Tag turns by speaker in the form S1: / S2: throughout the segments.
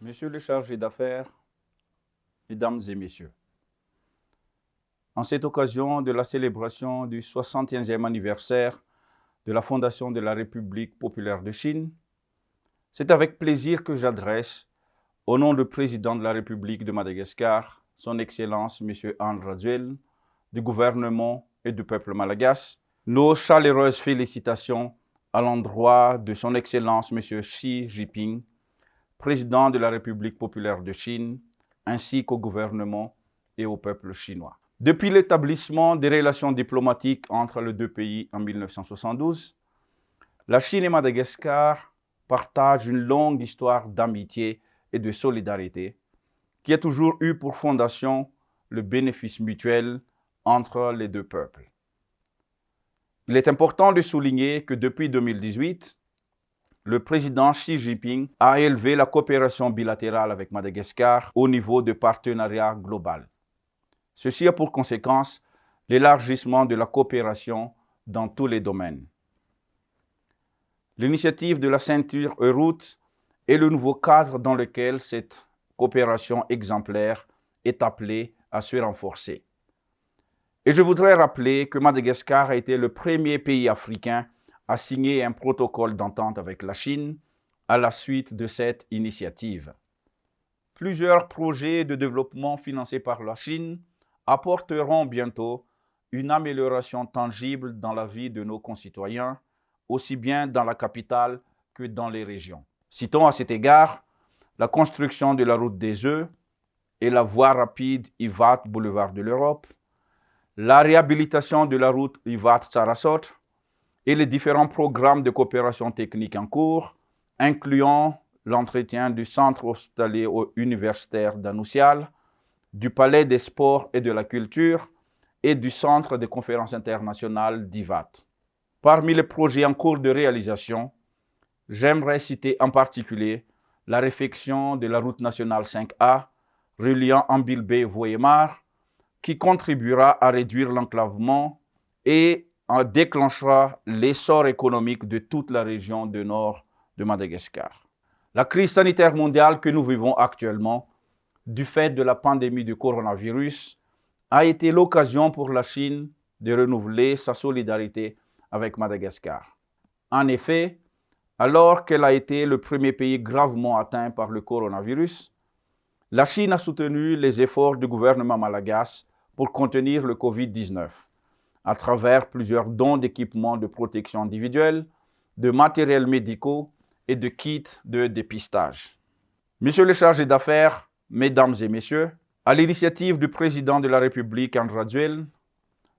S1: Monsieur le chargé d'affaires, Mesdames et Messieurs, en cette occasion de la célébration du 61e anniversaire de la fondation de la République populaire de Chine, c'est avec plaisir que j'adresse, au nom du président de la République de Madagascar, son Excellence M. Anne Radzouel, du gouvernement et du peuple malagasy, nos chaleureuses félicitations à l'endroit de son Excellence M. Xi Jinping, président de la République populaire de Chine, ainsi qu'au gouvernement et au peuple chinois. Depuis l'établissement des relations diplomatiques entre les deux pays en 1972, la Chine et Madagascar partagent une longue histoire d'amitié et de solidarité qui a toujours eu pour fondation le bénéfice mutuel entre les deux peuples. Il est important de souligner que depuis 2018, le président Xi Jinping a élevé la coopération bilatérale avec Madagascar au niveau de partenariat global. Ceci a pour conséquence l'élargissement de la coopération dans tous les domaines. L'initiative de la ceinture Euroute est le nouveau cadre dans lequel cette coopération exemplaire est appelée à se renforcer. Et je voudrais rappeler que Madagascar a été le premier pays africain à signer un protocole d'entente avec la Chine à la suite de cette initiative. Plusieurs projets de développement financés par la Chine apporteront bientôt une amélioration tangible dans la vie de nos concitoyens, aussi bien dans la capitale que dans les régions. Citons à cet égard la construction de la route des œufs et la voie rapide Ivat Boulevard de l'Europe, la réhabilitation de la route Ivat-Sarasot et les différents programmes de coopération technique en cours, incluant l'entretien du centre hospitalier universitaire d'Anoussial, du palais des sports et de la culture et du centre de conférences internationales d'Ivat. Parmi les projets en cours de réalisation, j'aimerais citer en particulier la réfection de la route nationale 5A reliant Ambilbé-Voyemar, qui contribuera à réduire l'enclavement et déclenchera l'essor économique de toute la région du nord de Madagascar. La crise sanitaire mondiale que nous vivons actuellement, du fait de la pandémie du coronavirus, a été l'occasion pour la Chine de renouveler sa solidarité avec Madagascar. En effet, alors qu'elle a été le premier pays gravement atteint par le coronavirus, la Chine a soutenu les efforts du gouvernement malagasy pour contenir le Covid-19 à travers plusieurs dons d'équipements de protection individuelle, de matériels médicaux et de kits de dépistage. Monsieur le chargé d'affaires, Mesdames et Messieurs, à l'initiative du président de la République, Anne Radzouel,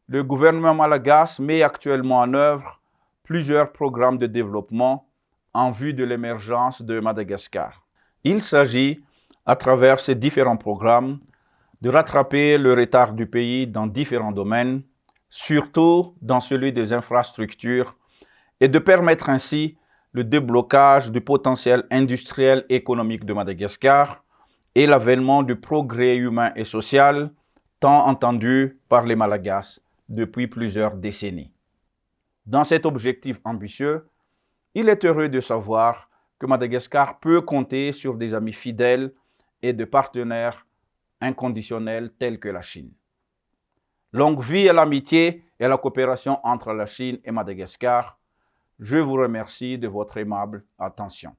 S1: le gouvernement malagasy met actuellement en œuvre plusieurs programmes de développement en vue de l'émergence de Madagascar. Il s'agit, à travers ces différents programmes, de rattraper le retard du pays dans différents domaines, surtout dans celui des infrastructures, et de permettre ainsi le déblocage du potentiel industriel et économique de Madagascar et l'avènement du progrès humain et social tant entendu par les Malagasy depuis plusieurs décennies. Dans cet objectif ambitieux, il est heureux de savoir que Madagascar peut compter sur des amis fidèles et de partenaires inconditionnels tels que la Chine. Longue vie à l'amitié et à la coopération entre la Chine et Madagascar. Je vous remercie de votre aimable attention.